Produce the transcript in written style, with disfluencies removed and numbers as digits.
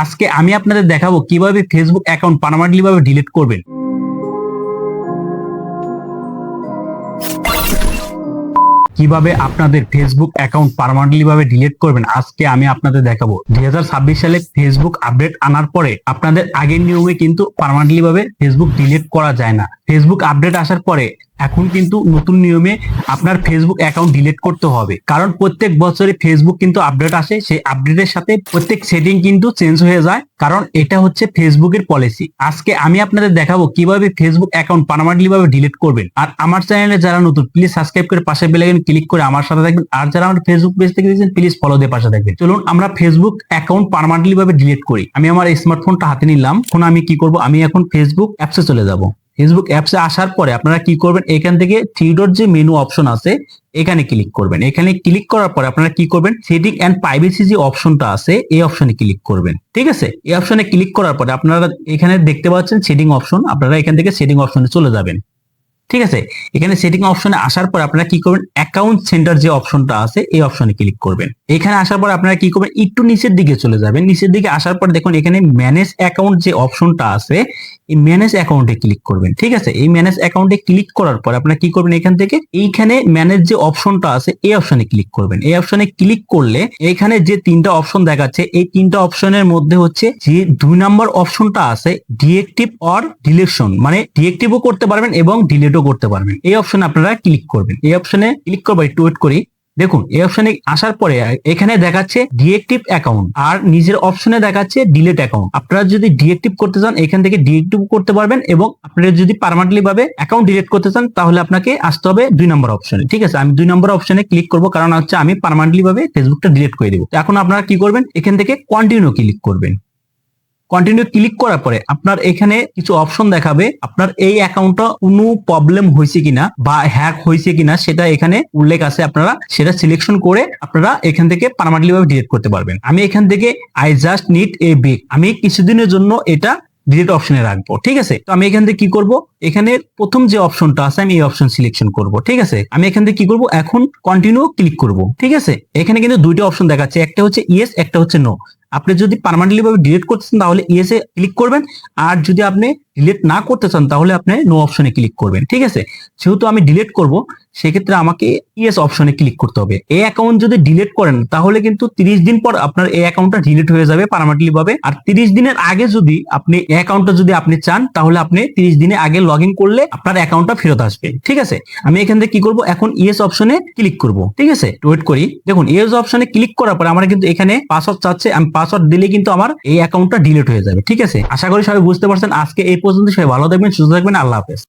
আজকে আমি আপনাদের দেখাবো কিভাবে ফেসবুক অ্যাকাউন্ট পার্মানেন্টলি ভাবে ডিলিট করবেন। কিভাবে আপনাদের ফেসবুক অ্যাকাউন্ট পার্মানেন্টলি ভাবে ডিলিট করবেন আজকে আমি আপনাদের দেখাবো। 2026 সালে ফেসবুক আপডেট আনার পরে আপনাদের আগের নিয়মে কিন্তু পার্মানেন্টলি ভাবে ফেসবুক ডিলিট করা যায় না। ফেসবুক আপডেট আসার পরে এখন কিন্তু নতুন নিয়মে আপনার ফেসবুক অ্যাকাউন্ট ডিলিট করতে হবে, কারণ প্রত্যেক বছরে ফেসবুক কিন্তু আপডেট আসে, সেই আপডেটের সাথে প্রত্যেক সেটিং কিন্তু চেঞ্জ হয়ে যায়, কারণ এটা হচ্ছে ফেসবুকের পলিসি। আজকে আমি আপনাদের দেখাবো কিভাবে ফেসবুক অ্যাকাউন্ট পার্মানেন্টলি ভাবে ডিলিট করবেন। আর আমার চ্যানেলে যারা নতুন প্লিজ সাবস্ক্রাইব করে পাশে বেল আইকন ক্লিক করে আমার সাথে থাকবেন, আর যারা আমার ফেসবুক পেজ থেকে দেখছেন প্লিজ ফলো দিয়ে পাশে থাকবেন। চলুন আমরা ফেসবুক অ্যাকাউন্ট পার্মানেন্টলি ভাবে ডিলিট করি। আমি আমার স্মার্টফোনটা হাতে নিলাম, এখন আমি কি করব, আমি এখন ফেসবুক অ্যাপসে চলে যাব। ফেসবুক অ্যাপসে আসার পরে আপনারা কি করবেন, এখান থেকে থ্রি ডট যে মেনু অপশন আছে এখানে ক্লিক করবেন। এখানে ক্লিক করার পরে আপনারা কি করবেন, সেটিং এন্ড প্রাইভেসি যে অপশনটা আছে এই অপশনে ক্লিক করবেন। ঠিক আছে, এই অপশনে ক্লিক করার পরে আপনারা এখানে দেখতে পাচ্ছেন সেটিং অপশন, আপনারা এখান থেকে সেটিং অপশনে চলে যাবেন। ঠিক আছে, এখানে সেটিং অপশনে আসার পর আপনারা কি করবেন, অ্যাকাউন্ট সেন্টার যে অপশনটা আছে এই অপশনে ক্লিক করবেন। এখানে আসার পর আপনারা কি করবেন, একটু নিচের দিকে চলে যাবেন। নিচের দিকে আসার পর দেখুন এখানে ম্যানেজ অ্যাকাউন্ট যে অপশনটা আছে এই ম্যানেজ অ্যাকাউন্টে ক্লিক করবেন। ঠিক আছে, এই ম্যানেজ অ্যাকাউন্টে ক্লিক করার পর আপনারা কি করবেন, এখান থেকে এইখানে ম্যানেজ যে অপশনটা আছে এই অপশনে ক্লিক করবেন। এই অপশনে ক্লিক করলে এখানে যে তিনটা অপশন দেখাচ্ছে এই তিনটা অপশনের মধ্যে হচ্ছে যে 2 নম্বর অপশনটা আছে ডিএক্টিভ অর ডিলিশন, মানে ডিএক্টিভও করতে পারবেন এবং ডিলিটও করতে পারবেন। এই অপশনে আপনারা ক্লিক করবেন। এই অপশনে ক্লিক করবো, একটু ওয়েট করি। দেখুন এই অপশনে আসার পরে এখানে দেখাচ্ছে ডিএক্টিভ অ্যাকাউন্ট আর নিজের অপশনে দেখাচ্ছে ডিলিট অ্যাকাউন্ট। আপনারা যদি ডিএক্টিভ করতে চান এখান থেকে ডিএক্টিভ করতে পারবেন, এবং আপনারা যদি পার্মানেন্টলি ভাবে অ্যাকাউন্ট ডিলিট করতে চান তাহলে আপনাকে আসতে হবে 2 নম্বর অপশনে। ঠিক আছে, আমি 2 নম্বর অপশনে ক্লিক করব, কারণ হচ্ছে আমি পার্মানেন্টলি ভাবে ফেসবুকটা ডিলিট করে দেবো। এখন আপনারা কি করবেন, এখান থেকে কন্টিনিউ ক্লিক করবেন। কন্টিনিউ ক্লিক করার পরে আপনার এখানে কিছু অপশন দেখাবে, আপনার এই অ্যাকাউন্টটা কোনো প্রবলেম হয়েছে কিনা বা হ্যাক হয়েছে কিনা সেটা এখানে উল্লেখ আছে, আপনারা সেটা সিলেকশন করে আপনারা এখান থেকে পার্মানেন্টলি ভাবে ডিলিট করতে পারবেন। আমি এখান থেকে I just need a break, আমি কিছুদিনের জন্য এটা ডিলিট অপশনে রাখবো। ঠিক আছে, তো আমি এখান থেকে কি করব, এখানে প্রথম যে অপশনটা আছে আমি এই অপশন সিলেকশন করব। ঠিক আছে, আমি এখান থেকে কি করব, এখন কন্টিনিউ ক্লিক করব। ঠিক আছে, এখানে কিন্তু দুইটা অপশন দেখাচ্ছে, একটা হচ্ছে ইয়েস, একটা হচ্ছে নো। আপনি যদি পার্মানেন্টলি ভাবে ডিলিট করতে চান তাহলে ইয়েস এ ক্লিক করবেন, আর যদি আপনি ডিলিট না করতে চান তাহলে আপনি নো অপশনে ক্লিক করবেন। ঠিক আছে, যেহেতু আমি ডিলিট করব সেক্ষেত্রে আমাকে ইয়েস অপশনে ক্লিক করতে হবে। এই অ্যাকাউন্ট যদি ডিলিট করেন তাহলে কিন্তু 30 দিন পর আপনার এই অ্যাকাউন্টটা ডিলিট হয়ে যাবে পার্মানেন্টলি ভাবে। আর 30 দিনের আগে যদি আপনি এই অ্যাকাউন্টটা যদি আপনি চান তাহলে আপনি 30 দিনের আগে লগ ইন করলে আপনার অ্যাকাউন্টটা ফেরত আসবে। ঠিক আছে, আমি এখান থেকে কি করব, এখন ইয়েস অপশনে ক্লিক করব। ঠিক আছে, ওয়েট করি। দেখুন ইয়েস অপশনে ক্লিক করার পর আমার কিন্তু এখানে পাসওয়ার্ড চাচ্ছে, আমি পাসওয়ার্ড দিলে কিন্তু আমার এই অ্যাকাউন্টটা ডিলিট হয়ে যাবে। ঠিক আছে, আশা করি সবাই বুঝতে পারছেন। আজকে এই পর্যন্ত, সবাই ভালো থাকবেন, সুস্থ থাকবেন, আল্লাহ হাফেজ।